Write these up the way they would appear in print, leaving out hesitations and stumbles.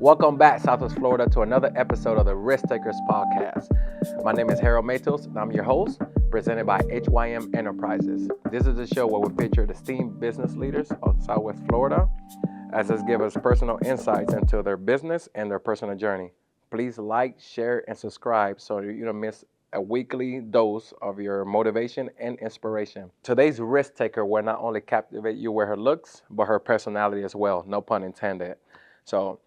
Welcome back, Southwest Florida, to another episode of the Risk Takers Podcast. My name is Harold Matos, and I'm your host, presented by HYM Enterprises. This is a show where we feature the esteemed business leaders of Southwest Florida, as this gives us personal insights into their business and their personal journey. Please like, share, and subscribe so you don't miss a weekly dose of your motivation and inspiration. Today's risk taker will not only captivate you with her looks, but her personality as well, no pun intended. So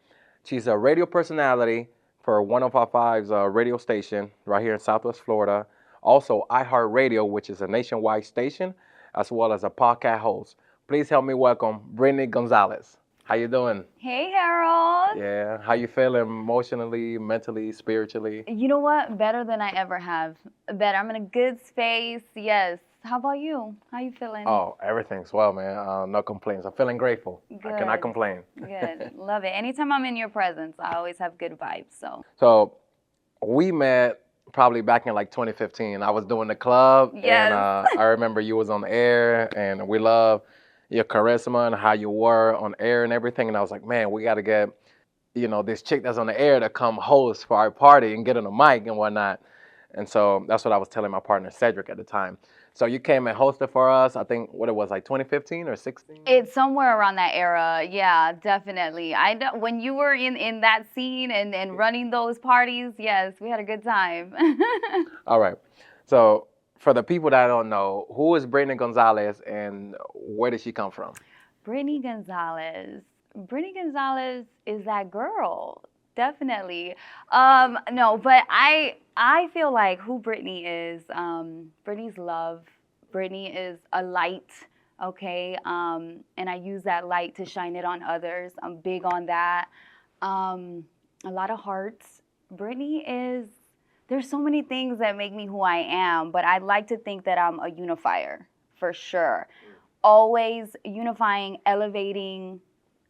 she's a radio personality for 105.5's radio station right here in Southwest Florida. Also iHeart Radio, which is a nationwide station, as well as a podcast host. Please help me welcome Brittany Gonzalez. How you doing? Hey, Harold. Yeah, how you feeling emotionally, mentally, spiritually? You know what? Better than I ever have. Better. I'm in a good space. Yes. How about you? How you feeling? Oh, everything's well, man. No complaints. I'm feeling grateful. Good. I cannot complain. Good. Love it. Anytime I'm in your presence, I always have good vibes. So we met probably back in like 2015. I was doing the club. Yes. And I remember you was on the air, and we love your charisma and how you were on air and everything. And I was like, man, we got to get, this chick that's on the air to come host for our party and get on the mic and whatnot. And so that's what I was telling my partner, Cedric, at the time. So you came and hosted for us, I think, what it was, like 2015 or 16? It's somewhere around that era. Yeah, definitely. When you were in that scene and running those parties, yes, we had a good time. All right. So for the people that don't know, who is Brittany Gonzalez and where did she come from? Brittany Gonzalez. Brittany Gonzalez is that girl. Definitely. No, but I feel like who Brittany is, Brittany's love. Brittany is a light, okay? And I use that light to shine it on others. I'm big on that. A lot of hearts. Brittany is, there's so many things that make me who I am, but I'd like to think that I'm a unifier, for sure. Always unifying, elevating,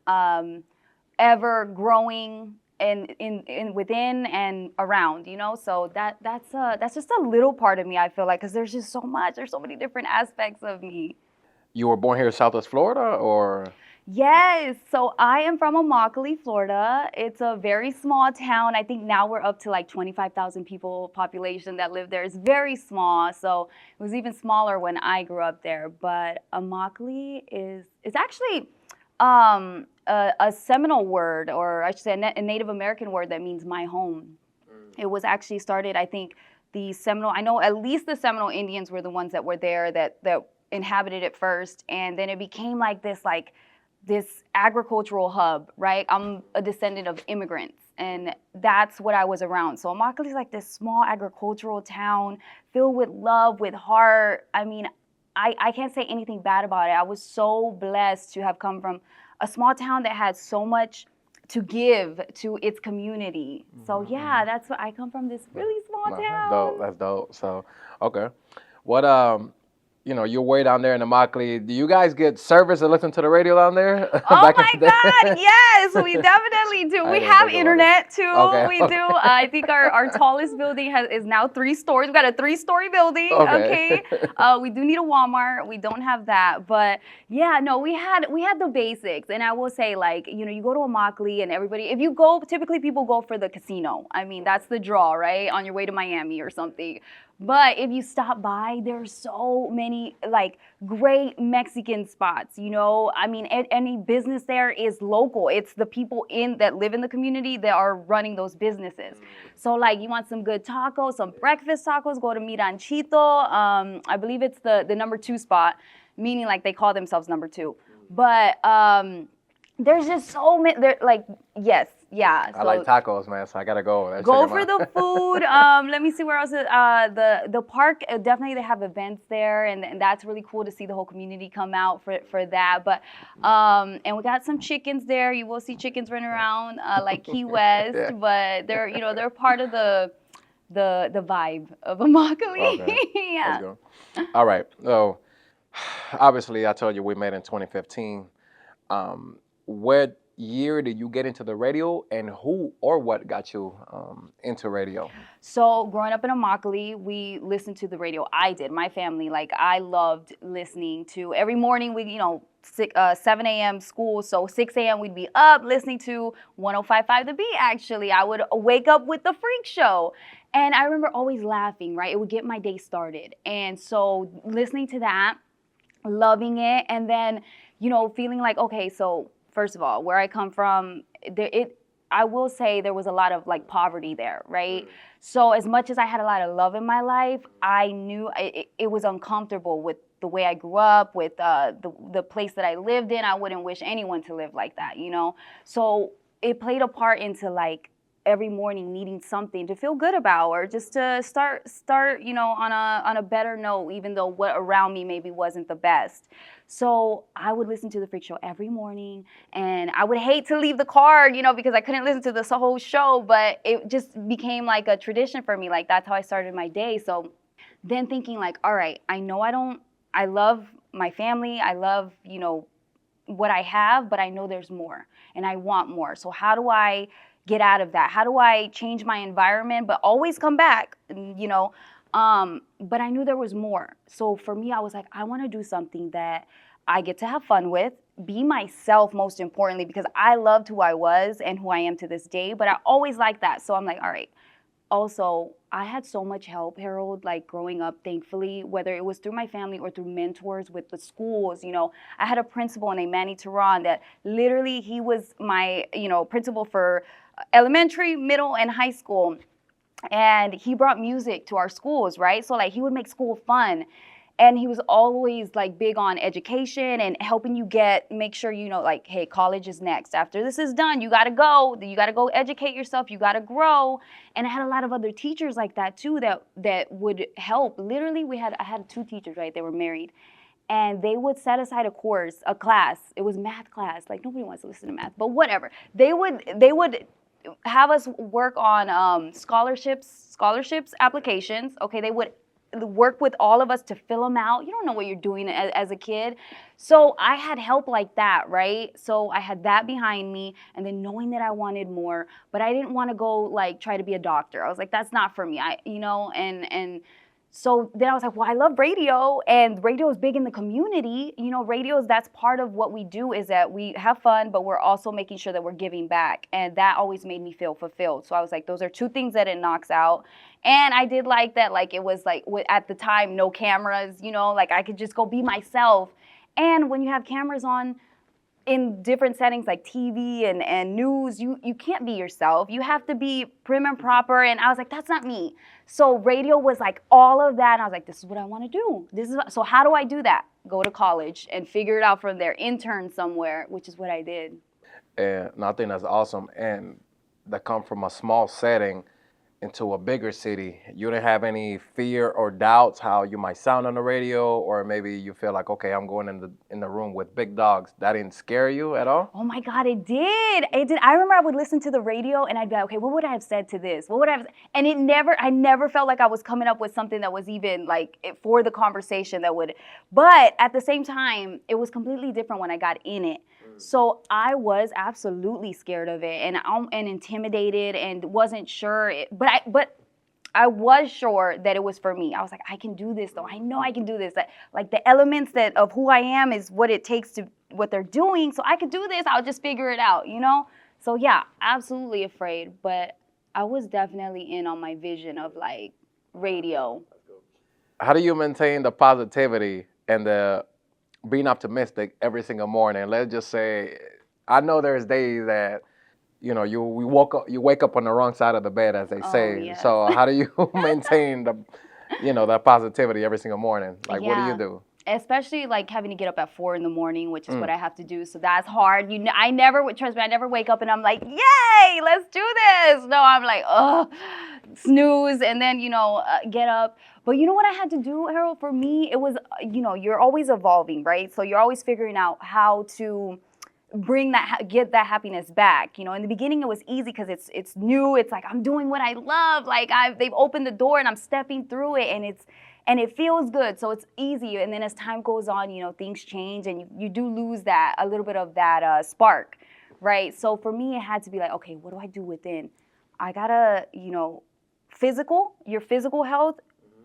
ever growing, in within and around, so that's just a little part of me, I feel like, because there's just there's so many different aspects of me. You were born here in Southwest Florida, or? Yes, so I am from Immokalee, Florida. It's a very small town. I think now we're up to like 25,000 people population that live there. It's very small, so it was even smaller when I grew up there. But Immokalee is actually a Seminole word, or I should say a Native American word that means my home. It was actually started, I think, I know at least the Seminole Indians were the ones that were there that inhabited it first, and then it became like this agricultural hub, right? I'm a descendant of immigrants, and that's what I was around. So Immokalee is like this small agricultural town filled with love, with heart. I mean, I can't say anything bad about it. I was so blessed to have come from a small town that had so much to give to its community. So yeah, that's what I come from, this really small town. That's dope. So, okay. What, you're way down there in Immokalee. Do you guys get service and listen to the radio down there? Oh my God, yes, we definitely do. We have internet too. Okay. We do. I think our tallest building is now 3 stories. We've got a 3-story building. Okay. We do need a Walmart. We don't have that, but yeah, no, we had the basics. And I will say, like, you go to Immokalee and everybody, if you go, typically people go for the casino. I mean, that's the draw, right? On your way to Miami or something. But if you stop by, there's so many like great Mexican spots, I mean, any business there is local. It's the people that live in the community that are running those businesses. So like, you want some good tacos, some breakfast tacos, go to Mi Ranchito. I believe it's the number 2 spot, meaning like they call themselves number 2. But there's just so many, yes. Yeah, I like tacos, man, so I gotta go. Go for the food. Let me see where else. The park, definitely they have events there, and that's really cool to see the whole community come out for that. But and we got some chickens there. You will see chickens running around like Key West, yeah. But they're part of the vibe of Immokalee. Okay. Yeah. Let's go. All right. So obviously, I told you we met in 2015. year did you get into the radio, and who or what got you into radio? So growing up in Immokalee, we listened to the radio. I did. My family, like I loved listening to every morning. We, 7 a.m. school, so 6 a.m. we'd be up listening to 105.5 The Beat. Actually, I would wake up with the Freak Show, and I remember always laughing. Right, it would get my day started, and so listening to that, loving it, and then feeling like, okay, so first of all, where I come from, I will say there was a lot of like poverty there, right? So as much as I had a lot of love in my life, I knew it was uncomfortable with the way I grew up, with the place that I lived in. I wouldn't wish anyone to live like that, So it played a part into like every morning needing something to feel good about, or just to start on a better note, even though what around me maybe wasn't the best. So I would listen to the Freak Show every morning, and I would hate to leave the car, because I couldn't listen to this whole show, but it just became like a tradition for me. Like that's how I started my day. So then thinking like, all right, I love my family. I love, what I have, but I know there's more and I want more. So how do I get out of that? How do I change my environment, but always come back, but I knew there was more. So for me, I was like, I want to do something that I get to have fun with, be myself most importantly, because I loved who I was and who I am to this day, but I always liked that. So I'm like, all right. Also, I had so much help, Harold, like growing up, thankfully, whether it was through my family or through mentors with the schools. I had a principal named Manny Tehran that literally he was my, principal for elementary, middle, and high school. And he brought music to our schools, right? So like he would make school fun. And he was always like big on education and helping you make sure like, hey, college is next. After this is done, you gotta go educate yourself, you gotta grow. And I had a lot of other teachers like that too that would help. Literally, I had 2 teachers, right? They were married. And they would set aside a class. It was math class. Like nobody wants to listen to math, but whatever. They would have us work on scholarships applications. Okay, they would work with all of us to fill them out. You don't know what you're doing as a kid. So I had help like that, right? So I had that behind me, and then knowing that I wanted more, but I didn't want to go like try to be a doctor. I was like, that's not for me. And so then I was like, well, I love radio, and radio is big in the community. That's part of what we do, is that we have fun, but we're also making sure that we're giving back. And that always made me feel fulfilled. So I was like, those are 2 things that it knocks out. And I did like that, like it was like at the time, no cameras, like I could just go be myself. And when you have cameras on in different settings like TV and news, you can't be yourself. You have to be prim and proper. And I was like, that's not me. So radio was like all of that. And I was like, this is what I want to do. So how do I do that? Go to college and figure it out from there. Intern somewhere, which is what I did. And I think that's awesome. And that come from a small setting into a bigger city. You didn't have any fear or doubts how you might sound on the radio, or maybe you feel like, okay, I'm going in the room with big dogs. That didn't scare you at all? Oh my God, it did. It did. I remember I would listen to the radio and I'd be like, okay, what would I have said to this? What would I have? And I never felt like I was coming up with something that was even like for the conversation but at the same time, it was completely different when I got in it. So I was absolutely scared of it and intimidated and wasn't sure. But I was sure that it was for me. I was like, I can do this though. I know I can do this. That like the elements of who I am is what it takes to what they're doing. So I could do this. I'll just figure it out, So yeah, absolutely afraid. But I was definitely in on my vision of like radio. How do you maintain the positivity and the being optimistic every single morning? Let's just say, I know there's days that you wake up on the wrong side of the bed, as they say. Yes. So how do you maintain that positivity every single morning? Like, What do you do? Especially like having to get up at 4 a.m, which is what I have to do. So that's hard. Trust me, I never wake up and I'm like, yay, let's do this. No, I'm like, oh, snooze, and then, get up. But you know what I had to do, Harold? For me, it was, you're always evolving, right? So you're always figuring out how to get that happiness back. In the beginning it was easy because it's new. It's like I'm doing what I love. Like they've opened the door and I'm stepping through it, and it feels good. So it's easy. And then as time goes on, things change and you do lose a little bit of that spark. right? So for me, it had to be like, okay, what do I do within? I gotta, your physical health,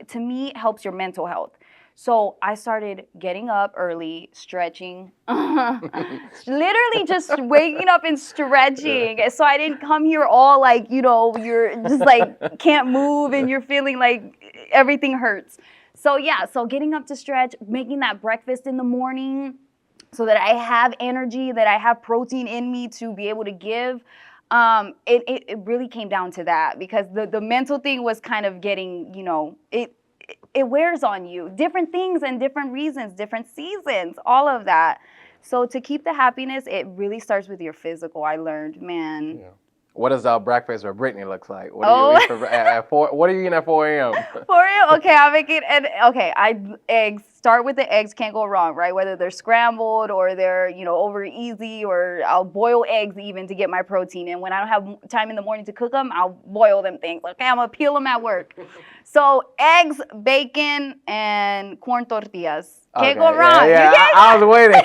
to me, helps your mental health. So I started getting up early, stretching, literally just waking up and stretching. So I didn't come here all like, you're just like can't move and you're feeling like everything hurts. So yeah, so getting up to stretch, making that breakfast in the morning so that I have energy, that I have protein in me to be able to give. It really came down to that, because the mental thing was kind of getting, it wears on you. Different things and different reasons, different seasons, all of that. So to keep the happiness, it really starts with your physical, I learned, man. Yeah. What does breakfast for Brittany looks like? What do you eat at 4? What are you eating at 4 a.m.? 4 a.m. Okay, I'll make it. And okay, eggs. Start with the eggs. Can't go wrong, right? Whether they're scrambled or they're over easy, or I'll boil eggs even to get my protein. And when I don't have time in the morning to cook them, I'll boil them things. Okay, I'm gonna peel them at work. So eggs, bacon, and corn tortillas. Can't go wrong. Yeah, I was waiting.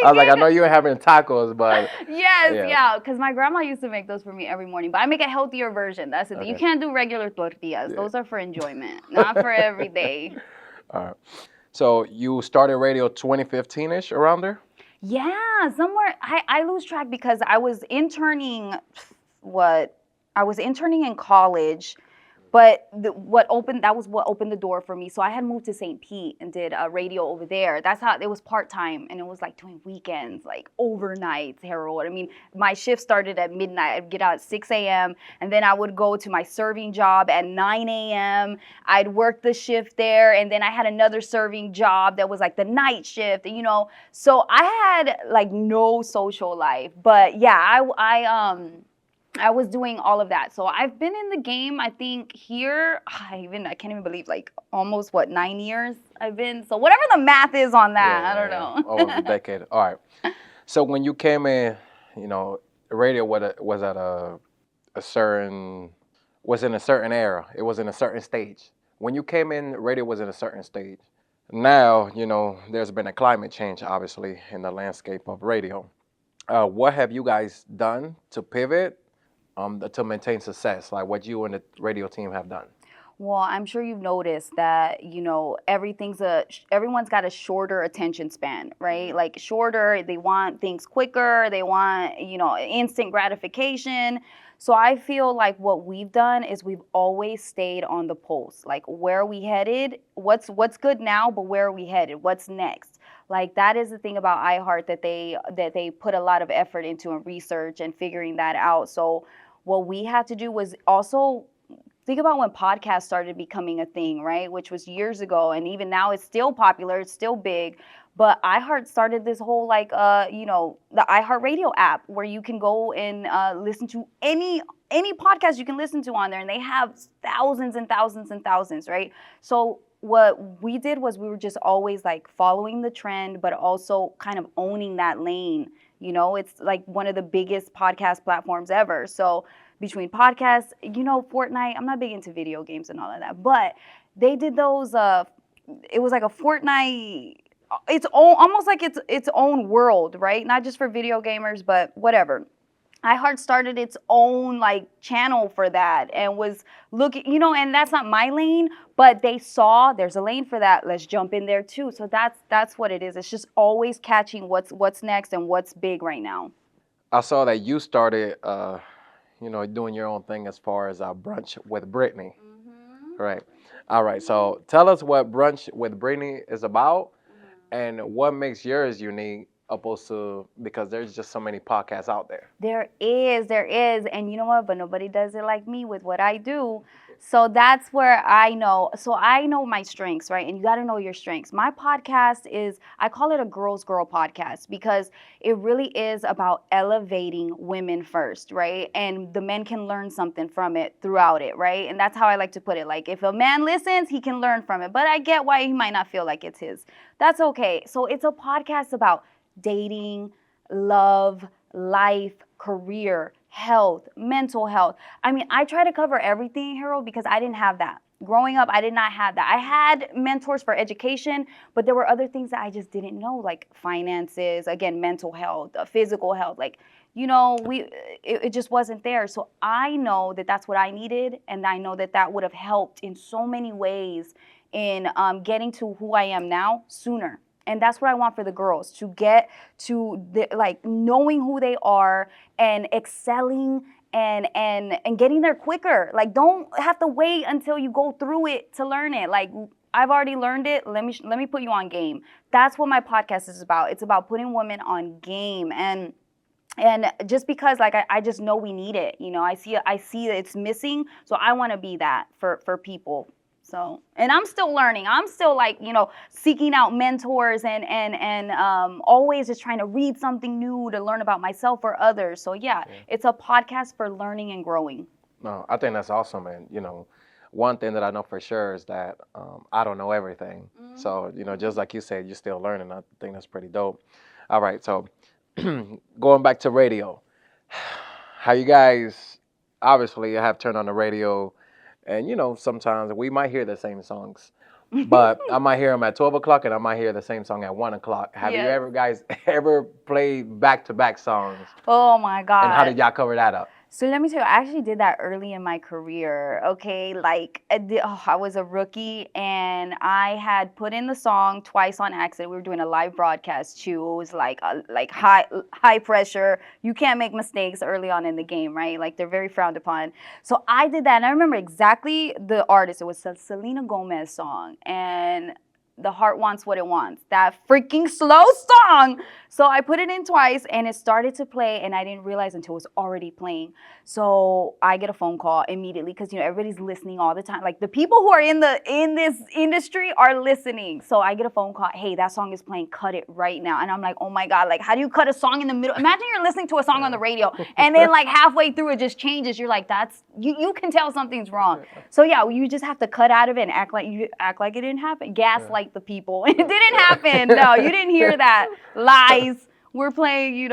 I was like, I know you were having tacos, but yeah, because my grandma used to make those for me every morning. But I make a healthier version. That's it. Okay. You can't do regular tortillas. Yeah. Those are for enjoyment, not for every day. All right. So you started radio 2015-ish, around there? Yeah, somewhere. I lose track because I was interning. I was interning in college. But what opened the door for me. So I had moved to St. Pete and did radio over there. That's how it was part-time, and it was like doing weekends, like overnights, Harold. I mean, my shift started at midnight. I'd get out at 6 a.m. and then I would go to my serving job at 9 a.m. I'd work the shift there, and then I had another serving job that was like the night shift, So I had like no social life. But yeah, I was doing all of that. So I've been in the game, I think here, I can't even believe, like almost 9 years I've been. So whatever the math is on that, I don't know. Over a decade. All right. So when you came in, radio was at in a certain era. It was in a certain stage. When you came in, radio was in a certain stage. Now, there's been a climate change, obviously, in the landscape of radio. What have you guys done to pivot to maintain success, like what you and the radio team have done? Well, I'm sure you've noticed that, everyone's got a shorter attention span, right? Like shorter, they want things quicker, they want, instant gratification. So I feel like what we've done is we've always stayed on the pulse. Like, where are we headed? What's good now, but where are we headed? What's next? Like, that is the thing about iHeart, that they put a lot of effort into and research and figuring that out. So what we had to do was also think about when podcasts started becoming a thing, right? Which was years ago, and even now it's still popular, it's still big. But iHeart started this whole the iHeart Radio app, where you can go and listen to any podcast you can listen to on there, and they have thousands and thousands and thousands, right? So what we did was we were just always like following the trend, but also kind of owning that lane. It's like one of the biggest podcast platforms ever. So between podcasts, Fortnite, I'm not big into video games and all of that, but they did those, it was like a Fortnite, almost like its own world, right? Not just for video gamers, but whatever. iHeart started its own channel for that and was looking, and that's not my lane, but they saw there's a lane for that. Let's jump in there too. So that's what it is. It's just always catching what's next and what's big right now. I saw that you started, doing your own thing as far as Brunch with Brittany. Mm-hmm. Right. All right. So tell us what Brunch with Brittany is about, and what makes yours unique, opposed to, because there's just so many podcasts out there. There is. And you know what? But nobody does it like me with what I do. So that's where I know. So I know my strengths, right? And you got to know your strengths. My podcast I call it a girl's girl podcast, because it really is about elevating women first, right? And the men can learn something from it throughout it, right? And that's how I like to put it. Like, if a man listens, he can learn from it. But I get why he might not feel like it's his. That's okay. So it's a podcast about dating, love, life, career, health, mental health. I mean, I try to cover everything, Harold, because I didn't have that. Growing up, I did not have that. I had mentors for education, but there were other things that I just didn't know, like finances, again, mental health, physical health. Like, it just wasn't there. So I know that that's what I needed, and I know that that would have helped in so many ways in getting to who I am now sooner. And that's what I want for the girls, to get to like knowing who they are and excelling and getting there quicker. Like, don't have to wait until you go through it to learn it. Like, I've already learned it. Let me put you on game. That's what my podcast is about. It's about putting women on game. And just because, like, I just know we need it. I see that it's missing. So I want to be that for people. So, and I'm still learning. I'm still, like, seeking out mentors and always just trying to read something new to learn about myself or others. So yeah, it's a podcast for learning and growing. No, I think that's awesome. And, one thing that I know for sure is that I don't know everything. Mm-hmm. So, just like you said, you're still learning. I think that's pretty dope. All right. So going back to radio, how you guys obviously have turned on the radio. And, sometimes we might hear the same songs, but I might hear them at 12 o'clock and I might hear the same song at 1 o'clock. Have you guys ever played back-to-back songs? Oh, my God. And how did y'all cover that up? So let me tell you, I actually did that early in my career, okay? Like, I was a rookie, and I had put in the song twice on accident. We were doing a live broadcast, too. It was like high pressure. You can't make mistakes early on in the game, right? Like, they're very frowned upon. So I did that, and I remember exactly the artist. It was a Selena Gomez song, and The Heart Wants What It Wants, that freaking slow song. So I put it in twice, and it started to play, and I didn't realize until it was already playing. So I get a phone call immediately because, everybody's listening all the time. Like, the people who are in this industry are listening. So I get a phone call, hey, that song is playing, cut it right now. And I'm like, oh my God, like, how do you cut a song in the middle? Imagine you're listening to a song on the radio, and then, like, halfway through it just changes. You're like, you can tell something's wrong. So yeah, you just have to cut out of it and act like it didn't happen. Gaslight the people. It didn't happen. No, you didn't hear that. Lies. We're playing,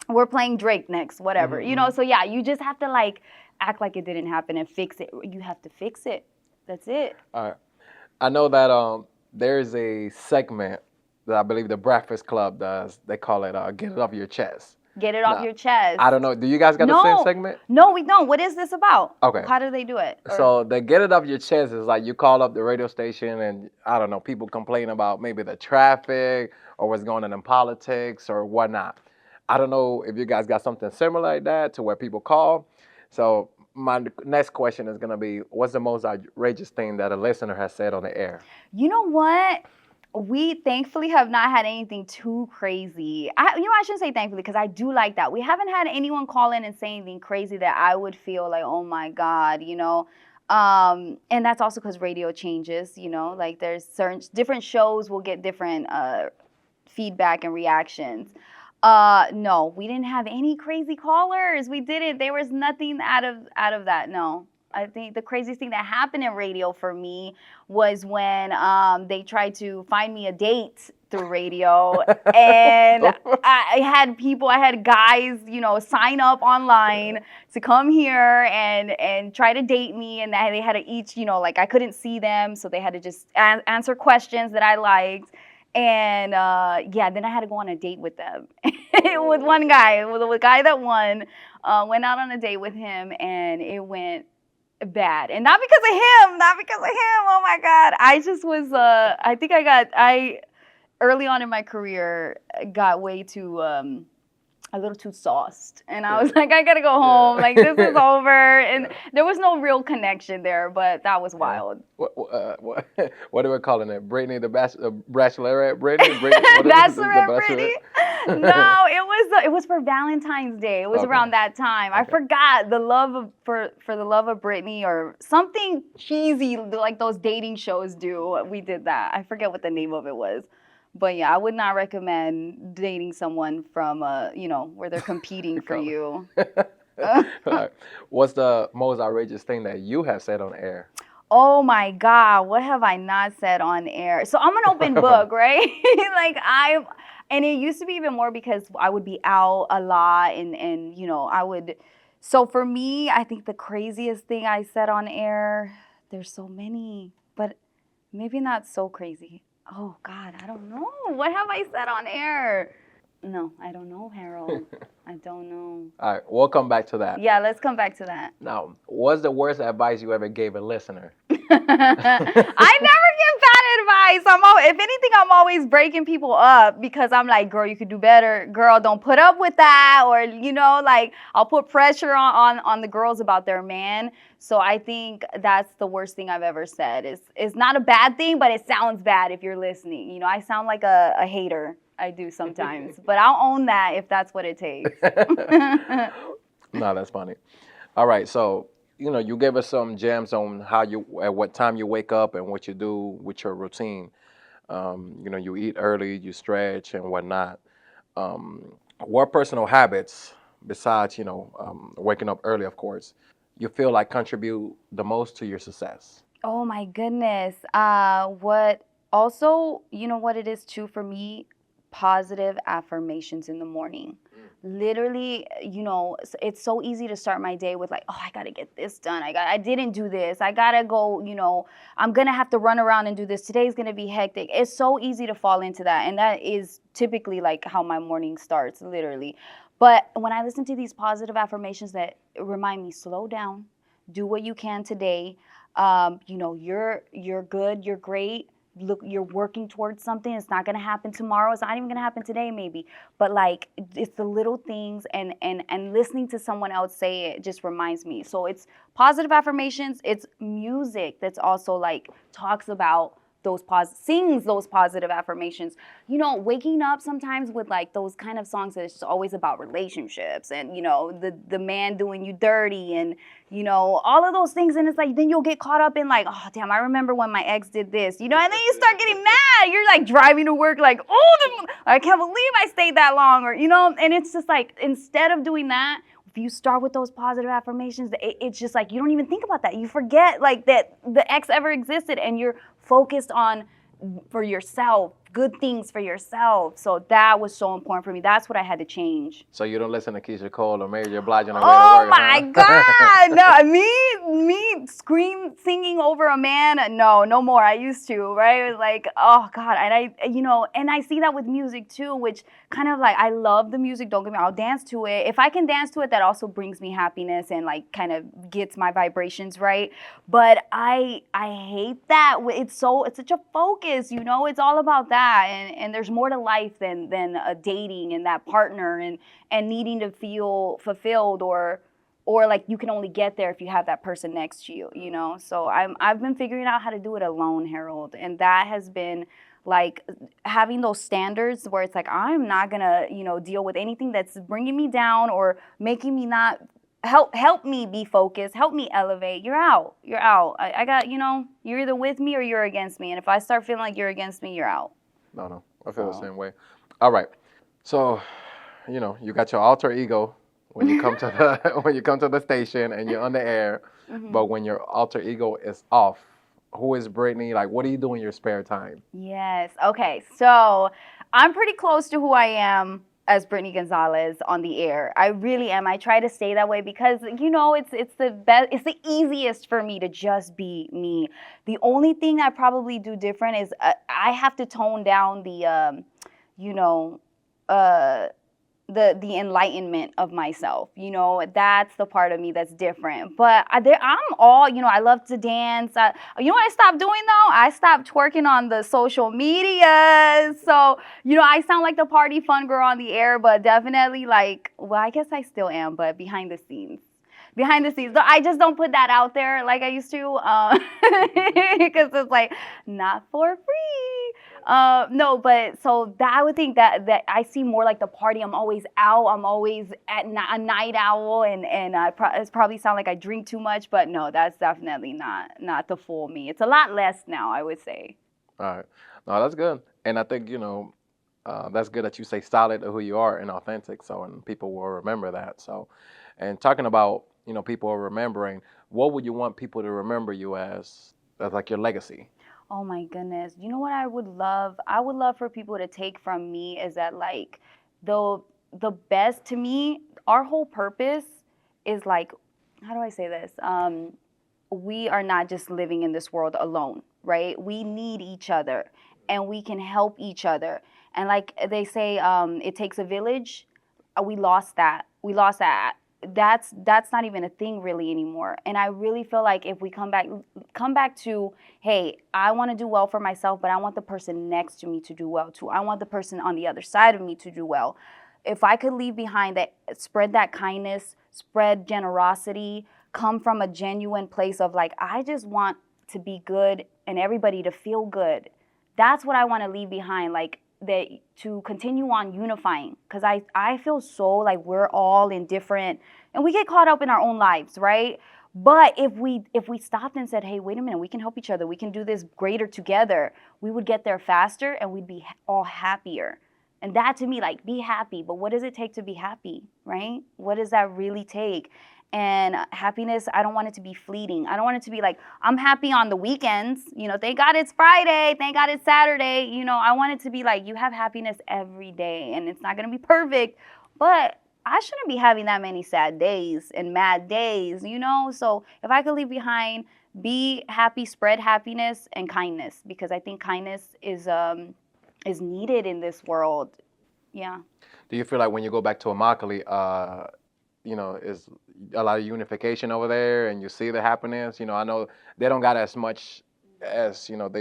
we're playing Drake next, whatever. Mm-hmm. So yeah, you just have to, like, act like it didn't happen and fix it. You have to fix it. That's it. All right. I know that there's a segment that I believe the Breakfast Club does. They call it Get It Off Your Chest. Get it off your chest. I don't know. Do you guys got the same segment? No, we don't. What is this about? Okay. How do they do it? So the Get It Off Your Chest is like you call up the radio station and, I don't know, people complain about maybe the traffic or what's going on in politics or whatnot. I don't know if you guys got something similar like that to where people call. So my next question is going to be, what's the most outrageous thing that a listener has said on the air? You know what? We thankfully have not had anything too crazy. I shouldn't say thankfully because I do like that. We haven't had anyone call in and say anything crazy that I would feel like, oh my God, and that's also because radio changes, like there's certain different shows will get different feedback and reactions. No, we didn't have any crazy callers. We didn't. There was nothing out of that. No. I think the craziest thing that happened in radio for me was when they tried to find me a date through radio. And I had guys, sign up online to come here and try to date me. And they had to each, like I couldn't see them. So they had to just answer questions that I liked. And then I had to go on a date with them. With one guy, with a guy that won, went out on a date with him, and it went bad. And not because of him, oh my God. I just was, I think early on in my career, got way too, a little too sauced. And I was like, I gotta go home. Like, this is over. And there was no real connection there, but that was wild. What are we calling it? Brittany, the Bachelorette Brittany? Bachelorette Brittany? No, it was for Valentine's Day. It was around that time. I forgot for the love of Brittany or something cheesy like those dating shows do. We did that. I forget what the name of it was. But yeah, I would not recommend dating someone from, where they're competing for you. Right. What's the most outrageous thing that you have said on air? Oh my God, what have I not said on air? So I'm an open book, right? And it used to be even more because I would be out a lot and so for me, I think the craziest thing I said on air, there's so many, but maybe not so crazy. Oh God, I don't know. What have I said on air? No, I don't know, Harold. I don't know. All right, we'll come back to that. Yeah, let's come back to that. Now, what's the worst advice you ever gave a listener? I never give bad advice. If anything, I'm always breaking people up because I'm like, girl, you could do better. Girl, don't put up with that. Or, like I'll put pressure on the girls about their man. So I think that's the worst thing I've ever said. It's not a bad thing, but it sounds bad if you're listening. I sound like a hater. I do sometimes, but I'll own that if that's what it takes. No, that's funny. All right, so you gave us some gems on at what time you wake up and what you do with your routine. You eat early, you stretch and whatnot. What personal habits, besides waking up early, of course, you feel like contribute the most to your success? Oh my goodness. What also, what it is too for me, positive affirmations in the morning. Literally, it's so easy to start my day with like, oh, I got to get this done. I didn't do this. I got to go, I'm going to have to run around and do this. Today's going to be hectic. It's so easy to fall into that. And that is typically like how my morning starts, literally. But when I listen to these positive affirmations that remind me, slow down, do what you can today. You're good, you're great. Look, you're working towards something. It's not going to happen tomorrow. It's not even going to happen today, maybe. But like, it's the little things, and listening to someone else say it just reminds me. So it's positive affirmations. It's music that's also like talks about sings those positive affirmations. Waking up sometimes with like those kind of songs that's just always about relationships and the man doing you dirty and all of those things, and it's like then you'll get caught up in like, oh damn, I remember when my ex did this, and then you start getting mad. You're like driving to work like, oh, I can't believe I stayed that long, or and it's just like instead of doing that, if you start with those positive affirmations, it's just like you don't even think about that. You forget like that the ex ever existed, and you're focused on for yourself, good things for yourself. So that was so important for me. That's what I had to change. So you don't listen to Keisha Cole or Mary J. Blige on the way Oh to work, my huh? God. No, me singing over a man. No more. I used to, right? It was like, oh God. And I see that with music too, which kind of like, I love the music. Don't get me wrong, I'll dance to it. If I can dance to it, that also brings me happiness and like kind of gets my vibrations right. But I hate that. It's such a focus, it's all about that. And there's more to life than dating and that partner and needing to feel fulfilled or like you can only get there if you have that person next to you, So I've been figuring out how to do it alone, Harold, and that has been like having those standards where it's like I'm not gonna deal with anything that's bringing me down or making me not help me be focused, help me elevate. You're out. I got you're either with me or you're against me, and if I start feeling like you're against me, you're out. No, I feel the same way. All right, so you got your alter ego when you come to the station and you're on the air, but when your alter ego is off, who is Brittany? Like, what do you do in your spare time? Yes. Okay. So I'm pretty close to who I am as Brittany Gonzalez on the air. I really am. I try to stay that way because it's the best. It's the easiest for me to just be me. The only thing I probably do different is I have to tone down the the enlightenment of myself. That's the part of me that's different. But I'm all, I love to dance. What I stopped doing though? I stopped twerking on the social media. So, I sound like the party fun girl on the air, but definitely like, well, I guess I still am, but behind the scenes. So I just don't put that out there like I used to because it's like not for free. No, but so that I would think that I see more like the party. I'm always out. I'm always a night owl, and it's probably sound like I drink too much, but no, that's definitely not the full me. It's a lot less now, I would say. All right, no, that's good, and I think that's good that you stay solid to who you are and authentic. So, and people will remember that. So, and talking about people are remembering, what would you want people to remember you as like your legacy? Oh my goodness. You know what I would love? I would love for people to take from me is that like the best to me, our whole purpose is like, how do I say this? We are not just living in this world alone, right? We need each other and we can help each other. And like they say, it takes a village. We lost that. We lost that. That's not even a thing really anymore. And I really feel like if we come back to, hey, I want to do well for myself, but I want the person next to me to do well too. I want the person on the other side of me to do well. If I could leave behind that, spread that kindness, spread generosity, come from a genuine place of like, I just want to be good and everybody to feel good. That's what I want to leave behind. Like, that, to continue on unifying, because I feel so like we're all in different, and we get caught up in our own lives, right? But if we stopped and said, hey, wait a minute, we can help each other, we can do this greater together, we would get there faster and we'd be all happier. And that, to me, like, be happy. But what does it take to be happy, right? What does that really take? And happiness, I don't want it to be fleeting. I don't want it to be like, I'm happy on the weekends. You know, thank God it's Friday. Thank God it's Saturday. You know, I want it to be like, you have happiness every day. And it's not going to be perfect. But I shouldn't be having that many sad days and mad days, you know? So if I could leave behind, be happy, spread happiness and kindness. Because I think kindness is needed in this world. Yeah. Do you feel like when you go back to Immokalee, you know, is a lot of unification over there, and you see the happiness? You know, I know they don't got as much as, you know,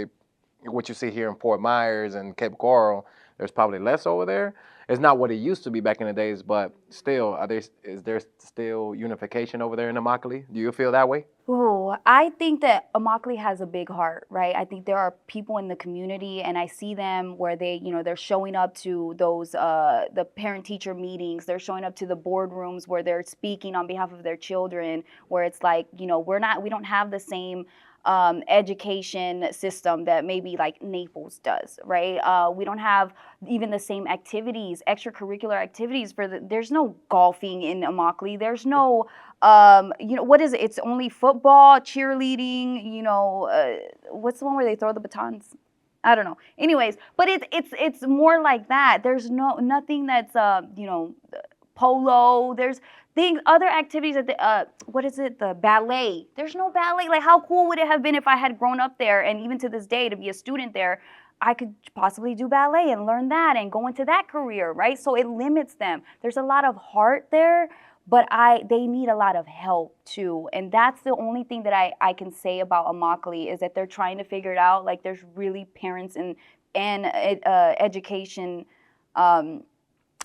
what you see here in Fort Myers and Cape Coral. There's probably less over there. It's not what it used to be back in the days, but still, is there still unification over there in Immokalee? Do you feel that way? Oh, I think that Immokalee has a big heart, right? I think there are people in the community, and I see them where they, you know, they're showing up to those, the parent-teacher meetings. They're showing up to the boardrooms where they're speaking on behalf of their children, where it's like, you know, we don't have the same education system that maybe like Naples does, right? We don't have even the same activities, extracurricular activities there's no golfing in Immokalee. There's no, you know, what is it? It's only football, cheerleading, you know, what's the one where they throw the batons? I don't know. Anyways, but it's more like that. There's nothing that's, you know, polo. There's other activities at the, what is it, the ballet. There's no ballet. Like, how cool would it have been if I had grown up there, and even to this day, to be a student there, I could possibly do ballet and learn that and go into that career, right? So it limits them. There's a lot of heart there, but they need a lot of help too. And that's the only thing that I can say about Immokalee, is that they're trying to figure it out. Like, there's really parents and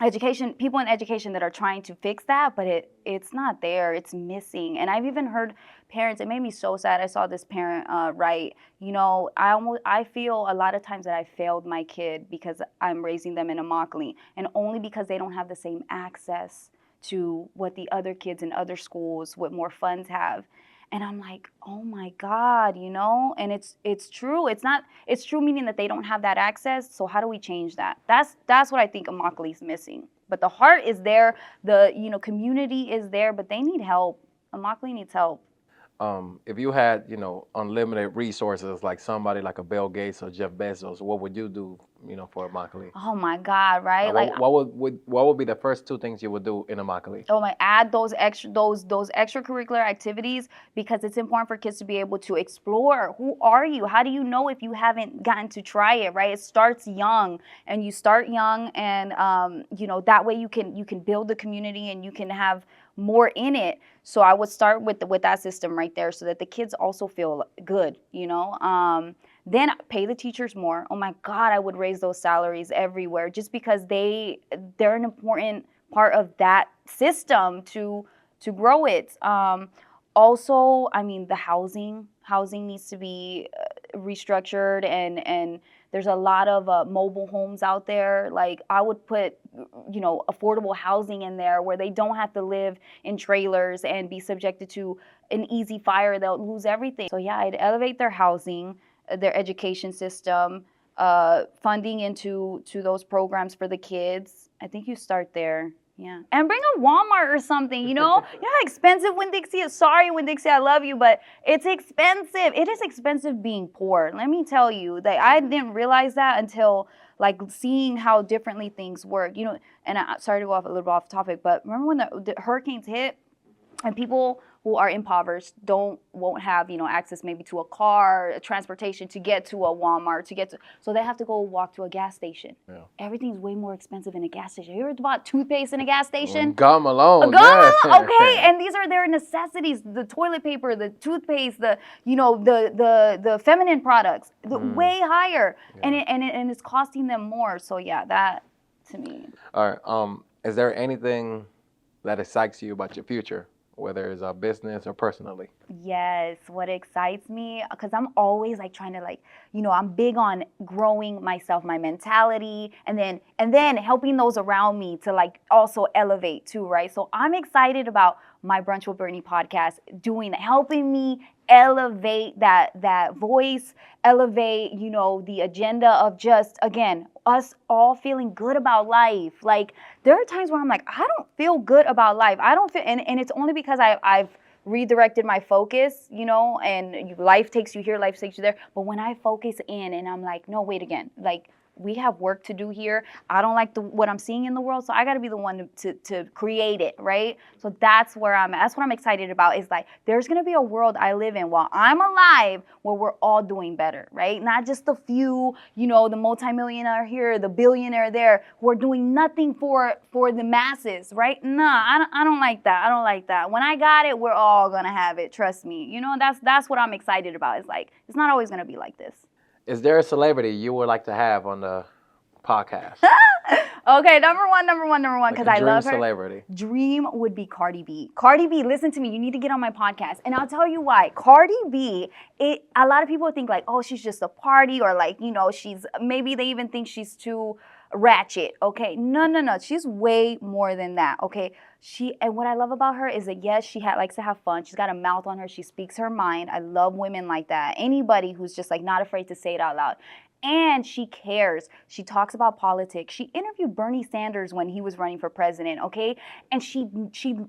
education, people in education that are trying to fix that, but it's not there. It's missing. And I've even heard parents, it made me so sad. I saw this parent write, you know, I feel a lot of times that I failed my kid because I'm raising them in Immokalee, and only because they don't have the same access to what the other kids in other schools with more funds have. And I'm like, oh my God, you know? And it's true. It's true, meaning that they don't have that access. So how do we change that? That's what I think Immokalee's missing. But the heart is there, the, you know, community is there, but they need help. Immokalee needs help. If you had, you know, unlimited resources, like somebody like a Bill Gates or Jeff Bezos, what would you do, you know, for Immokalee? Oh my God, right? What would be the first two things you would do in Immokalee? Oh my, add those extracurricular activities, because it's important for kids to be able to explore. Who are you? How do you know if you haven't gotten to try it, right? It starts young, and you start young, and you know, that way you can build the community and you can have more in it. So I would start with that system right there, so that the kids also feel good, you know. Then pay the teachers more. Oh my God, I would raise those salaries everywhere, just because they're an important part of that system to grow it. Also, I mean, the housing needs to be restructured, and there's a lot of mobile homes out there. Like, I would put, you know, affordable housing in there where they don't have to live in trailers and be subjected to an easy fire. They'll lose everything. So yeah, I'd elevate their housing, their education system, funding into those programs for the kids. I think you start there. Yeah. And bring a Walmart or something, you know? You know how expensive Winn-Dixie is? Sorry, Winn-Dixie, I love you, but it's expensive. It is expensive being poor. Let me tell you, that I didn't realize that until, like, seeing how differently things work. You know, and sorry to go off a little bit off topic, but remember when the hurricanes hit? And people who are impoverished won't have, access maybe to a car, transportation to get to a Walmart, so they have to go walk to a gas station. Yeah. Everything's way more expensive in a gas station. You ever bought toothpaste in a gas station? Gum alone. Okay, and these are their necessities: the toilet paper, the toothpaste, the feminine products, way higher, and it's costing them more. So yeah, that to me. All right. Is there anything that excites you about your future, whether it's a business or personally? Yes, what excites me, because I'm always like trying to I'm big on growing myself, my mentality, and then helping those around me to also elevate too, right? So I'm excited about my Brunch with Brittany podcast, helping me elevate that voice, elevate, the agenda of just, again, us all feeling good about life. Like, there are times where I'm like, I don't feel good about life. I don't feel, and it's only because I've redirected my focus, and life takes you here, life takes you there. But when I focus in and I'm like, no, wait again, like, we have work to do here. I don't like what I'm seeing in the world, so I got to be the one to create it, right? So that's where I'm at. That's what I'm excited about, is like, there's going to be a world I live in while I'm alive where we're all doing better, right? Not just the few, the multimillionaire here, the billionaire there, who are doing nothing for the masses, right? Nah, I don't like that. I don't like that. When I got it, we're all going to have it. Trust me. That's what I'm excited about. It's like, it's not always going to be like this. Is there a celebrity you would like to have on the podcast? Okay, number one, because I love her. Celebrity. Dream would be Cardi B. Cardi B, listen to me. You need to get on my podcast, and I'll tell you why. Cardi B, a lot of people think like, oh, she's just a party, or like, maybe they even think she's too ratchet. Okay, no. She's way more than that. Okay, and what I love about her is that, yes, she likes to have fun. She's got a mouth on her. She speaks her mind. I love women like that. Anybody who's just like not afraid to say it out loud. And she cares. She talks about politics. She interviewed Bernie Sanders when he was running for president, okay? And she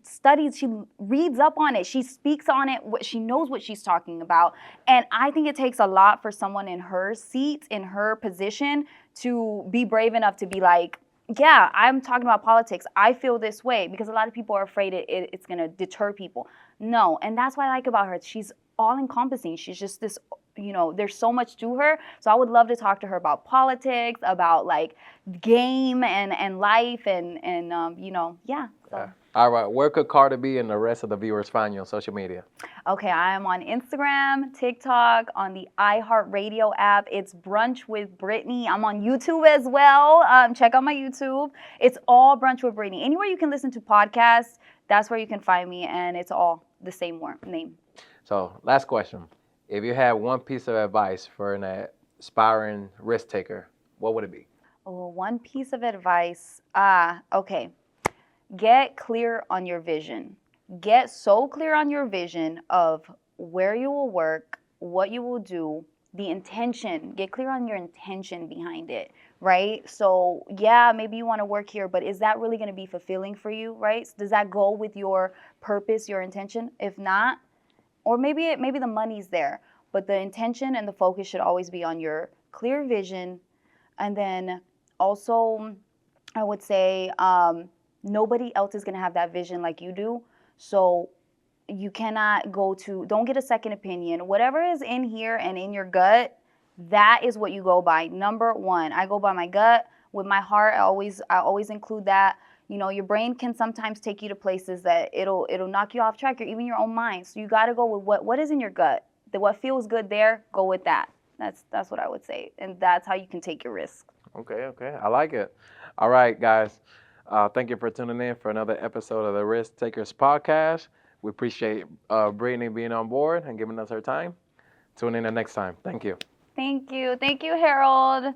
studies, she reads up on it. She speaks on it. She knows what she's talking about. And I think it takes a lot for someone in her seat, in her position, to be brave enough to be like, yeah, I'm talking about politics. I feel this way, because a lot of people are afraid it's going to deter people. No, and that's what I like about her. She's all-encompassing. She's just this, there's so much to her. So I would love to talk to her about politics, about like game and life and yeah. So. All right, where could Cardi B and the rest of the viewers find you on social media? Okay, I am on Instagram, TikTok, on the iHeart Radio app. It's Brunch with Brittany. I'm on YouTube as well. Check out my YouTube. It's all Brunch with Brittany. Anywhere you can listen to podcasts, that's where you can find me, and it's all the same name. So, last question. If you had one piece of advice for an aspiring risk taker, what would it be? Oh, one piece of advice. Okay. Get clear on your vision. Get so clear on your vision of where you will work, what you will do, the intention. Get clear on your intention behind it, right? So, yeah, maybe you want to work here, but is that really going to be fulfilling for you, right? Does that go with your purpose, your intention? If not, or maybe the money's there, but the intention and the focus should always be on your clear vision. And then also, I would say, nobody else is going to have that vision like you do. So you cannot don't get a second opinion. Whatever is in here and in your gut, that is what you go by. Number one, I go by my gut. With my heart, I always include that. Your brain can sometimes take you to places that it'll knock you off track, or even your own mind. So you got to go with what is in your gut. What feels good there, go with that. That's what I would say. And that's how you can take your risk. Okay. I like it. All right, guys. Thank you for tuning in for another episode of the Risk Takers Podcast. We appreciate Brittany being on board and giving us her time. Tune in the next time. Thank you. Thank you, Harold.